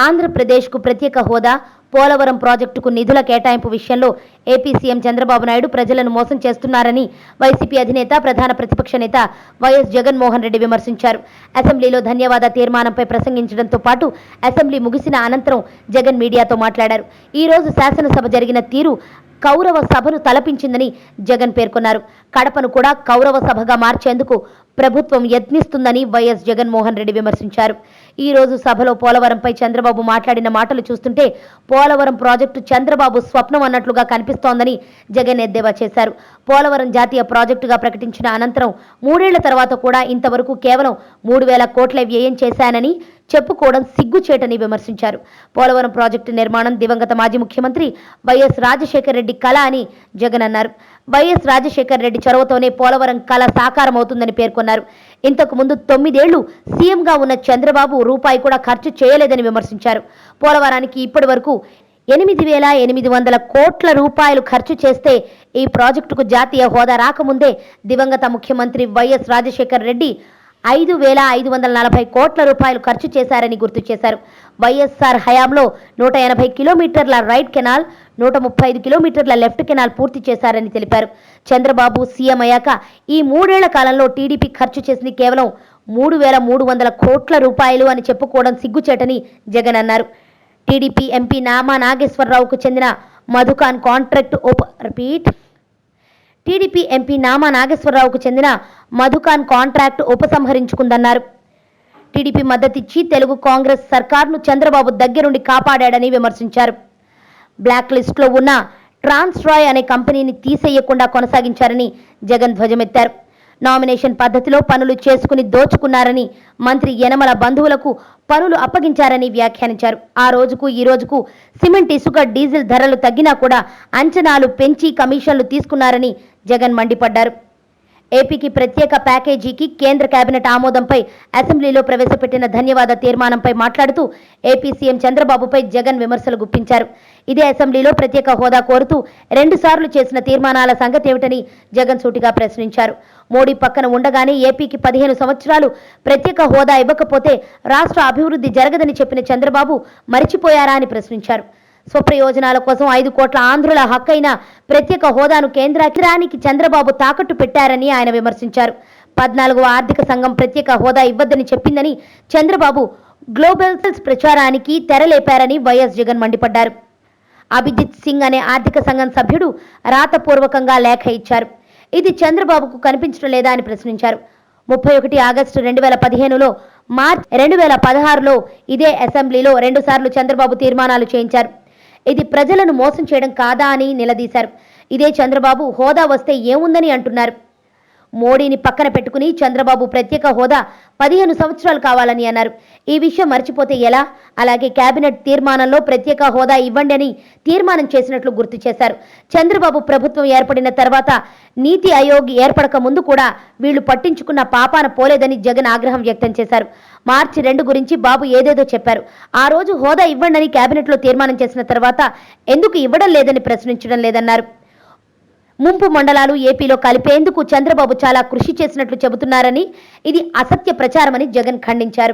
ఆంధ్రప్రదేశ్కు ప్రత్యేక హోదా, పోలవరం ప్రాజెక్టుకు నిధుల కేటాయింపు విషయంలో ఏపీ సీఎం చంద్రబాబు నాయుడు ప్రజలను మోసం చేస్తున్నారని వైసీపీ అధినేత, ప్రధాన ప్రతిపక్ష నేత వైఎస్ జగన్మోహన్ రెడ్డి విమర్శించారు. అసెంబ్లీలో ధన్యవాద తీర్మానంపై ప్రసంగించడంతో పాటు అసెంబ్లీ ముగిసిన అనంతరం జగన్ మీడియాతో మాట్లాడారు. ఈ రోజు శాసనసభ జరిగిన తీరు కౌరవ సభను తలపించిందని జగన్ పేర్కొన్నారు. కడపను కూడా కౌరవ సభగా మార్చేందుకు ప్రభుత్వం యత్నిస్తుందని వైఎస్ జగన్మోహన్ రెడ్డి విమర్శించారు. ఈ రోజు సభలో పోలవరంపై చంద్రబాబు మాట్లాడిన మాటలు చూస్తుంటే పోలవరం ప్రాజెక్టు చంద్రబాబు స్వప్నం అన్నట్లుగా కనిపిస్తోందని జగన్ ఎద్దేవా చేశారు. పోలవరం జాతీయ ప్రాజెక్టుగా ప్రకటించిన అనంతరం 3 ఏళ్ల తర్వాత కూడా ఇంతవరకు కేవలం 3,000 కోట్ల వ్యయం చేశానని చెప్పుకోవడం సిగ్గుచేటని విమర్శించారు. పోలవరం ప్రాజెక్టు నిర్మాణం దివంగత మాజీ ముఖ్యమంత్రి వైఎస్ రాజశేఖర రెడ్డి కళ అని జగన్ అన్నారు. వైఎస్ రాజశేఖర రెడ్డి చొరవతోనే పోలవరం కళ సాకారమవుతుందని పేర్కొన్నారు. ఇంతకు ముందు 9 ఏళ్లు సీఎంగా ఉన్న చంద్రబాబు రూపాయి కూడా ఖర్చు చేయలేదని విమర్శించారు. పోలవరానికి ఇప్పటి వరకు 8,800 కోట్ల రూపాయలు ఖర్చు చేస్తే ఈ ప్రాజెక్టుకు జాతీయ హోదా రాకముందే దివంగత ముఖ్యమంత్రి వైఎస్ రాజశేఖర రెడ్డి 5,540 కోట్ల రూపాయలు ఖర్చు చేశారని గుర్తు చేశారు. వైఎస్ఆర్ హయాంలో 180 కిలోమీటర్ల రైట్ కెనాల్, 135 కిలోమీటర్ల లెఫ్ట్ కెనాల్ పూర్తి చేశారని తెలిపారు. చంద్రబాబు సీఎం అయ్యాక ఈ 3 ఏళ్ల కాలంలో టీడీపీ ఖర్చు చేసింది కేవలం 3,300 కోట్ల రూపాయలు అని చెప్పుకోవడం సిగ్గుచేటని జగన్ అన్నారు. టీడీపీ ఎంపీ నామా నాగేశ్వరరావుకు చెందిన మధుకాన్ కాంట్రాక్ట్ ఉపసంహరించుకుందన్నారు. టీడీపీ మద్దతిచ్చి తెలుగు కాంగ్రెస్ సర్కార్ను చంద్రబాబు దగ్గరుండి కాపాడాడని విమర్శించారు. బ్లాక్ లిస్టులో ఉన్న ట్రాన్స్ట్రాయ్ అనే కంపెనీని తీసేయకుండా కొనసాగించారని జగన్ ధ్వజమెత్తారు. నామినేషన్ పద్ధతిలో పనులు చేసుకుని దోచుకున్నారని, మంత్రి యనమల బంధువులకు పనులు అప్పగించారని వ్యాఖ్యానించారు. ఆ రోజుకు ఈ రోజుకు సిమెంట్, ఇసుక, డీజిల్ ధరలు తగ్గినా కూడా అంచనాలు పెంచి కమిషన్లు తీసుకున్నారని జగన్ మండిపడ్డారు. ఏపీకి ప్రత్యేక ప్యాకేజీకి కేంద్ర కేబినెట్ ఆమోదంపై అసెంబ్లీలో ప్రవేశపెట్టిన ధన్యవాద తీర్మానంపై మాట్లాడుతూ ఏపీ సీఎం చంద్రబాబుపై జగన్ విమర్శలు గుప్పించారు. ఇదే అసెంబ్లీలో ప్రత్యేక హోదా కోరుతూ 2 సార్లు చేసిన తీర్మానాల సంగతేమిటని జగన్ సూటిగా ప్రశ్నించారు. మోడీ పక్కన ఉండగానే ఏపీకి 15 సంవత్సరాలు ప్రత్యేక హోదా ఇవ్వకపోతే రాష్ట్ర అభివృద్ధి జరగదని చెప్పిన చంద్రబాబు మరిచిపోయారా అని ప్రశ్నించారు. స్వప్రయోజనాల కోసం 5 కోట్ల ఆంధ్రుల హక్కైన ప్రత్యేక హోదాను కేంద్రానికి చంద్రబాబు తాకట్టు పెట్టారని ఆయన విమర్శించారు. 14వ ఆర్థిక సంఘం ప్రత్యేక హోదా ఇవ్వద్దని చెప్పిందని చంద్రబాబు గ్లోబల్ ప్రచారానికి తెరలేపారని వైఎస్ జగన్ మండిపడ్డారు. అభిజిత్ సింగ్ అనే ఆర్థిక సంఘం సభ్యుడు రాతపూర్వకంగా లేఖ ఇచ్చారు. ఇది చంద్రబాబుకు కనిపించడం లేదా అని ప్రశ్నించారు. 31 ఆగస్టు 2015లో, మార్చి 2016లో ఇదే అసెంబ్లీలో 2 సార్లు చంద్రబాబు తీర్మానాలు చేయించారు. ఇది ప్రజలను మోసం చేయడం కాదా అని నిలదీశారు. ఇదే చంద్రబాబు హోదా వస్తే ఏముందని అంటున్నారు. మోడీని పక్కన పెట్టుకుని చంద్రబాబు ప్రత్యేక హోదా 15 సంవత్సరాలు కావాలని అన్నారు. ఈ విషయం మర్చిపోతే ఎలా? అలాగే కేబినెట్ తీర్మానంలో ప్రత్యేక హోదా ఇవ్వండి అని తీర్మానం చేసినట్లు గుర్తు చేశారు. చంద్రబాబు ప్రభుత్వం ఏర్పడిన తర్వాత నీతి ఆయోగ్ ఏర్పడక ముందు కూడా వీళ్లు పట్టించుకున్న పాపాన పోలేదని జగన్ ఆగ్రహం వ్యక్తం చేశారు. మార్చి 2 గురించి బాబు ఏదేదో చెప్పారు. ఆ రోజు హోదా ఇవ్వండి కేబినెట్లో తీర్మానం చేసిన తర్వాత ఎందుకు ఇవ్వడం లేదని ప్రశ్నించడం లేదన్నారు. ముంపు మండలాలు ఏపీలో కలిపేందుకు చంద్రబాబు చాలా కృషి చేసినట్లు చెబుతున్నారని, ఇది అసత్య ప్రచారమని జగన్ ఖండించారు.